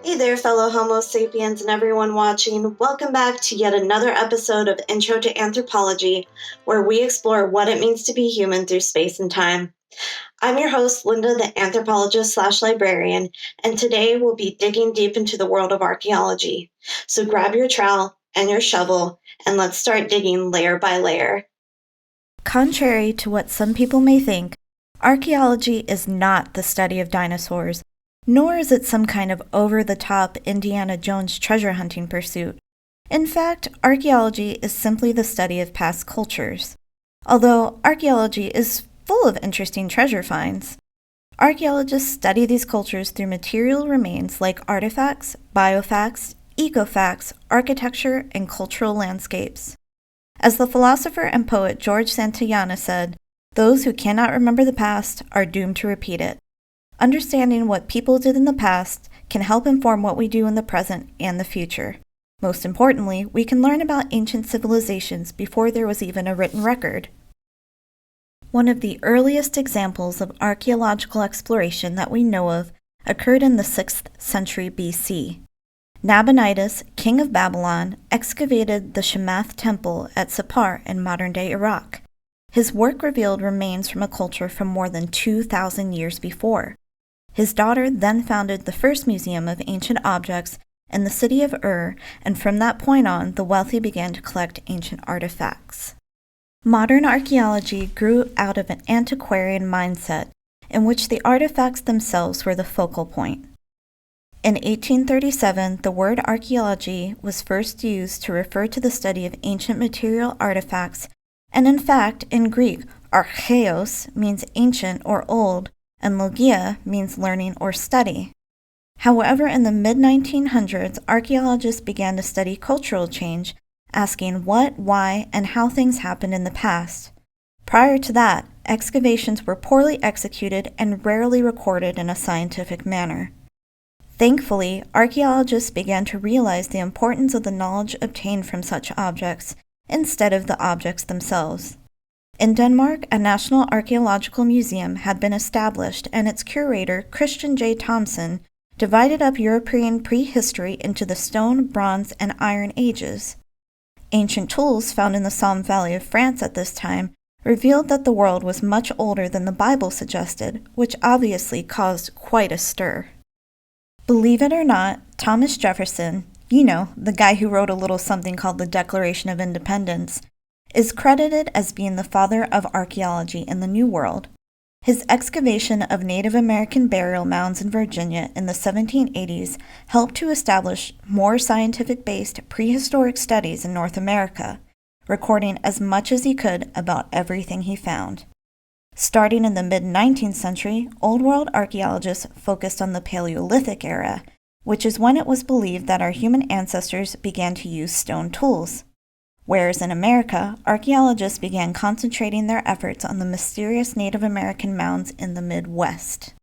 Hey there, fellow Homo sapiens and everyone watching. Welcome back to yet another episode of Intro to Anthropology, where we explore what it means to be human through space and time. I'm your host, Linda, the anthropologist/librarian, and today we'll be digging deep into the world of archaeology. So grab your trowel and your shovel, and let's start digging layer by layer. Contrary to what some people may think, archaeology is not the study of dinosaurs, nor is it some kind of over-the-top Indiana Jones treasure hunting pursuit. In fact, archaeology is simply the study of past cultures. Although archaeology is full of interesting treasure finds, archaeologists study these cultures through material remains like artifacts, biofacts, ecofacts, architecture, and cultural landscapes. As the philosopher and poet George Santayana said, "Those who cannot remember the past are doomed to repeat it." Understanding what people did in the past can help inform what we do in the present and the future. Most importantly, we can learn about ancient civilizations before there was even a written record. One of the earliest examples of archaeological exploration that we know of occurred in the 6th century BC. Nabonidus, king of Babylon, excavated the Shamath temple at Sippar in modern-day Iraq. His work revealed remains from a culture from more than 2,000 years before. His daughter then founded the first museum of ancient objects in the city of Ur, and from that point on, the wealthy began to collect ancient artifacts. Modern archaeology grew out of an antiquarian mindset in which the artifacts themselves were the focal point. In 1837, the word archaeology was first used to refer to the study of ancient material artifacts, and in fact, in Greek, archaeos means ancient or old, and logia means learning or study. However, in the mid-1900s, archaeologists began to study cultural change, asking what, why, and how things happened in the past. Prior to that, excavations were poorly executed and rarely recorded in a scientific manner. Thankfully, archaeologists began to realize the importance of the knowledge obtained from such objects instead of the objects themselves. In Denmark, a National Archaeological Museum had been established, and its curator, Christian J. Thomson, divided up European prehistory into the Stone, Bronze, and Iron Ages. Ancient tools found in the Somme Valley of France at this time revealed that the world was much older than the Bible suggested, which obviously caused quite a stir. Believe it or not, Thomas Jefferson, the guy who wrote a little something called the Declaration of Independence, is credited as being the father of archaeology in the New World. His excavation of Native American burial mounds in Virginia in the 1780s helped to establish more scientific-based prehistoric studies in North America, recording as much as he could about everything he found. Starting in the mid-19th century, Old World archaeologists focused on the Paleolithic era, which is when it was believed that our human ancestors began to use stone tools. Whereas in America, archaeologists began concentrating their efforts on the mysterious Native American mounds in the Midwest.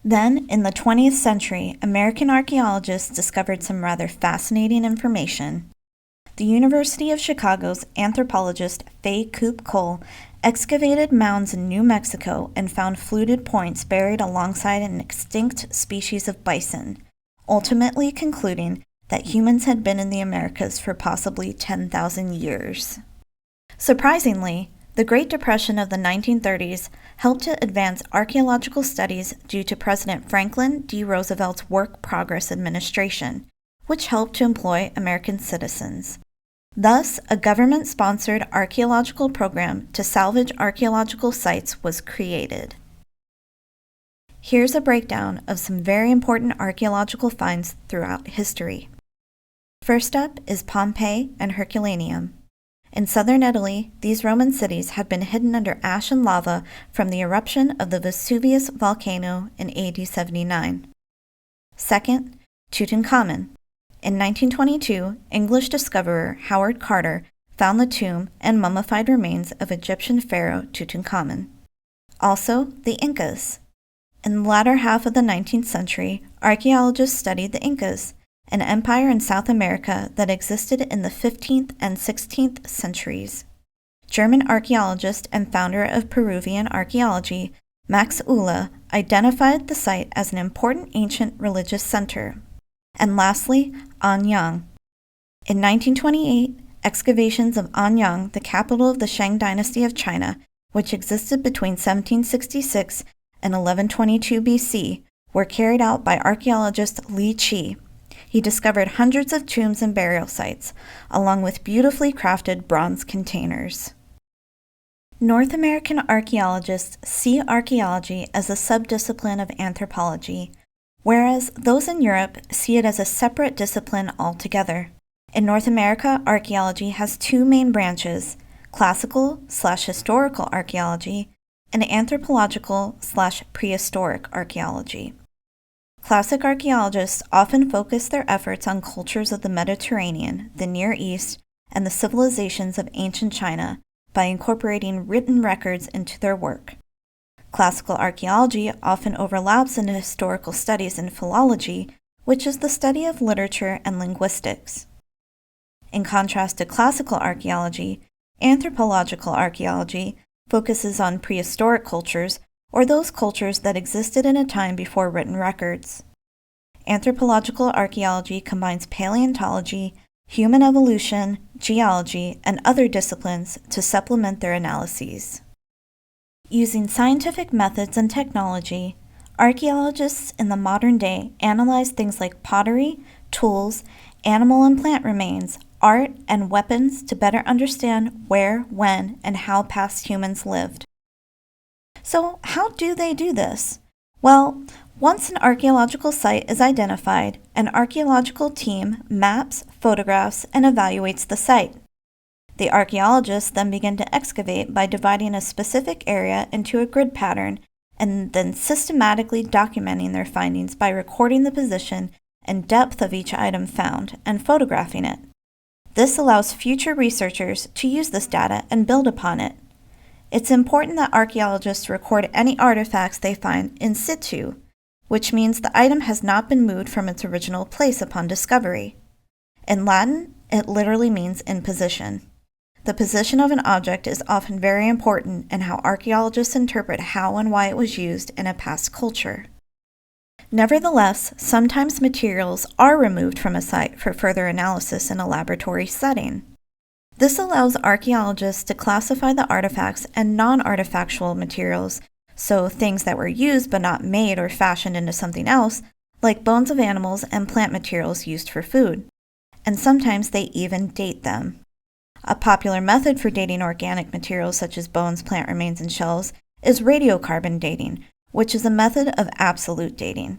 Then, in the 20th century, American archaeologists discovered some rather fascinating information. The University of Chicago's anthropologist Fay Coop Cole excavated mounds in New Mexico and found fluted points buried alongside an extinct species of bison, ultimately concluding that humans had been in the Americas for possibly 10,000 years. Surprisingly, the Great Depression of the 1930s helped to advance archaeological studies due to President Franklin D. Roosevelt's Work Progress Administration, which helped to employ American citizens. Thus, a government-sponsored archaeological program to salvage archaeological sites was created. Here's a breakdown of some very important archaeological finds throughout history. First up is Pompeii and Herculaneum. In southern Italy, these Roman cities had been hidden under ash and lava from the eruption of the Vesuvius volcano in AD 79. Second, Tutankhamun. In 1922, English discoverer Howard Carter found the tomb and mummified remains of Egyptian pharaoh Tutankhamun. Also, the Incas. In the latter half of the 19th century, archaeologists studied the Incas, an empire in South America that existed in the 15th and 16th centuries. German archaeologist and founder of Peruvian archaeology, Max Ulla, identified the site as an important ancient religious center. And lastly, Anyang. In 1928, excavations of Anyang, the capital of the Shang dynasty of China, which existed between 1766 and 1122 BC, were carried out by archaeologist Li Qi. He discovered hundreds of tombs and burial sites, along with beautifully crafted bronze containers. North American archaeologists see archaeology as a subdiscipline of anthropology, whereas those in Europe see it as a separate discipline altogether. In North America, archaeology has two main branches: classical/historical archaeology and anthropological/prehistoric archaeology. Classic archaeologists often focus their efforts on cultures of the Mediterranean, the Near East, and the civilizations of ancient China by incorporating written records into their work. Classical archaeology often overlaps into historical studies in philology, which is the study of literature and linguistics. In contrast to classical archaeology, anthropological archaeology focuses on prehistoric cultures, or those cultures that existed in a time before written records. Anthropological archaeology combines paleontology, human evolution, geology, and other disciplines to supplement their analyses. Using scientific methods and technology, archaeologists in the modern day analyze things like pottery, tools, animal and plant remains, art, and weapons to better understand where, when, and how past humans lived. So, how do they do this? Well, once an archaeological site is identified, an archaeological team maps, photographs, and evaluates the site. The archaeologists then begin to excavate by dividing a specific area into a grid pattern and then systematically documenting their findings by recording the position and depth of each item found and photographing it. This allows future researchers to use this data and build upon it. It's important that archaeologists record any artifacts they find in situ, which means the item has not been moved from its original place upon discovery. In Latin, it literally means in position. The position of an object is often very important in how archaeologists interpret how and why it was used in a past culture. Nevertheless, sometimes materials are removed from a site for further analysis in a laboratory setting. This allows archaeologists to classify the artifacts and non-artifactual materials, so things that were used but not made or fashioned into something else, like bones of animals and plant materials used for food. And sometimes they even date them. A popular method for dating organic materials such as bones, plant remains, and shells is radiocarbon dating, which is a method of absolute dating.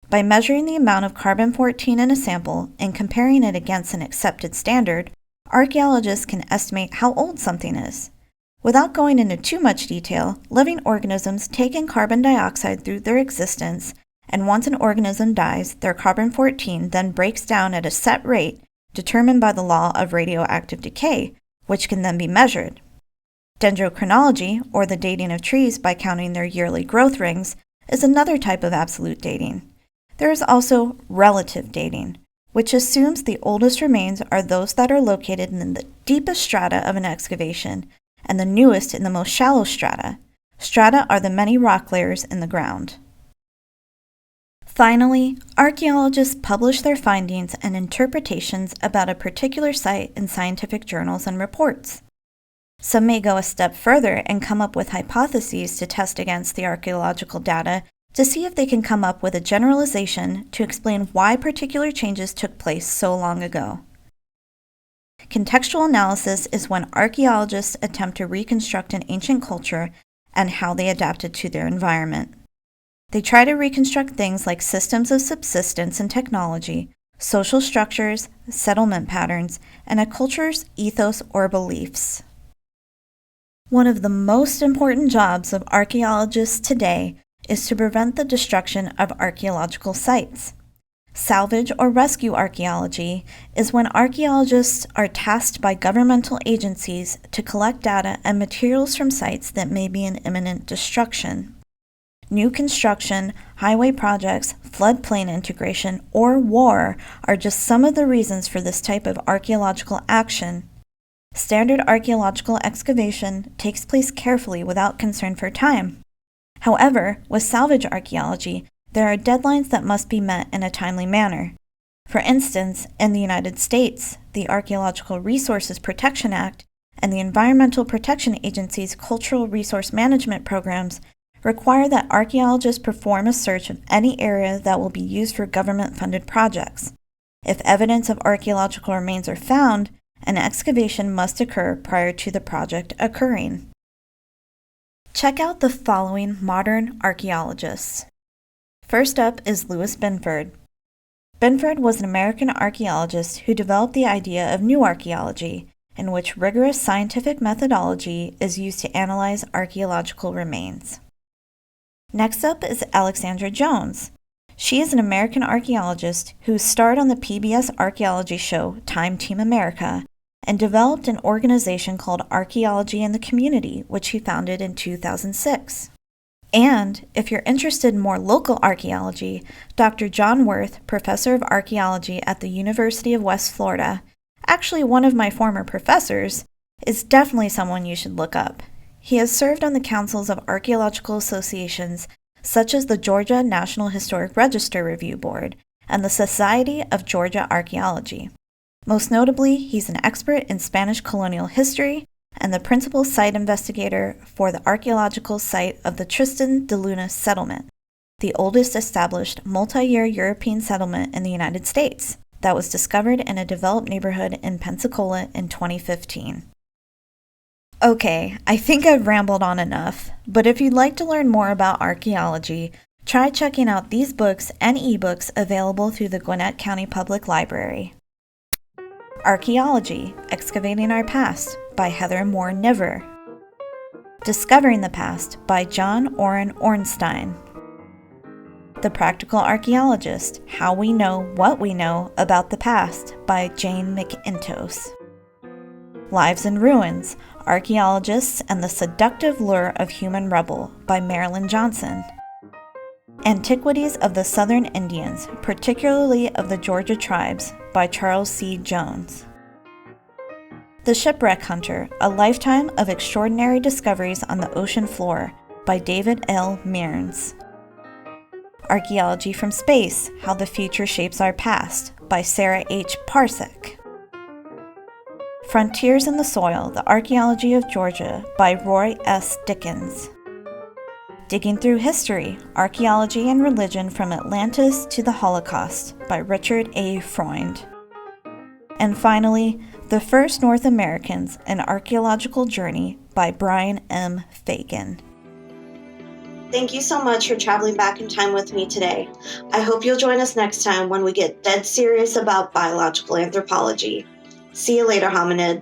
By measuring the amount of carbon-14 in a sample and comparing it against an accepted standard, archaeologists can estimate how old something is. Without going into too much detail, living organisms take in carbon dioxide through their existence, and once an organism dies, their carbon-14 then breaks down at a set rate determined by the law of radioactive decay, which can then be measured. Dendrochronology, or the dating of trees by counting their yearly growth rings, is another type of absolute dating. There is also relative dating, which assumes the oldest remains are those that are located in the deepest strata of an excavation and the newest in the most shallow strata. Strata are the many rock layers in the ground. Finally, archaeologists publish their findings and interpretations about a particular site in scientific journals and reports. Some may go a step further and come up with hypotheses to test against the archaeological data to see if they can come up with a generalization to explain why particular changes took place so long ago. Contextual analysis is when archaeologists attempt to reconstruct an ancient culture and how they adapted to their environment. They try to reconstruct things like systems of subsistence and technology, social structures, settlement patterns, and a culture's ethos or beliefs. One of the most important jobs of archaeologists today is to prevent the destruction of archaeological sites. Salvage or rescue archaeology is when archaeologists are tasked by governmental agencies to collect data and materials from sites that may be in imminent destruction. New construction, highway projects, floodplain integration, or war are just some of the reasons for this type of archaeological action. Standard archaeological excavation takes place carefully without concern for time. However, with salvage archaeology, there are deadlines that must be met in a timely manner. For instance, in the United States, the Archaeological Resources Protection Act and the Environmental Protection Agency's Cultural Resource Management programs require that archaeologists perform a search of any area that will be used for government-funded projects. If evidence of archaeological remains are found, an excavation must occur prior to the project occurring. Check out the following modern archaeologists. First up is Louis Benford. Benford was an American archaeologist who developed the idea of new archaeology, in which rigorous scientific methodology is used to analyze archaeological remains. Next up is Alexandra Jones. She is an American archaeologist who starred on the PBS archaeology show Time Team America and developed an organization called Archaeology in the Community, which she founded in 2006. And if you're interested in more local archaeology, Dr. John Worth, professor of archaeology at the University of West Florida, actually one of my former professors, is definitely someone you should look up. He has served on the councils of archaeological associations such as the Georgia National Historic Register Review Board and the Society of Georgia Archaeology. Most notably, he's an expert in Spanish colonial history and the principal site investigator for the archaeological site of the Tristan de Luna settlement, the oldest established multi-year European settlement in the United States that was discovered in a developed neighborhood in Pensacola in 2015. Okay, I think I've rambled on enough, but if you'd like to learn more about archaeology, try checking out these books and ebooks available through the Gwinnett County Public Library. Archaeology, Excavating Our Past by Heather Moore Niver. Discovering the Past by John Oren Ornstein. The Practical Archaeologist, How We Know What We Know About the Past by Jane McIntosh. Lives in Ruins, Archaeologists and the Seductive Lure of Human Rebel by Marilyn Johnson. Antiquities of the Southern Indians, particularly of the Georgia tribes by Charles C. Jones. The Shipwreck Hunter, A Lifetime of Extraordinary Discoveries on the Ocean Floor by David L. Mearns. Archaeology from Space, How the Future Shapes Our Past by Sarah H. Parsek. Frontiers in the Soil, The Archaeology of Georgia by Roy S. Dickens. Digging Through History, Archaeology and Religion from Atlantis to the Holocaust by Richard A. Freund. And finally, The First North Americans, An Archaeological Journey by Brian M. Fagan. Thank you so much for traveling back in time with me today. I hope you'll join us next time when we get dead serious about biological anthropology. See you later, hominid.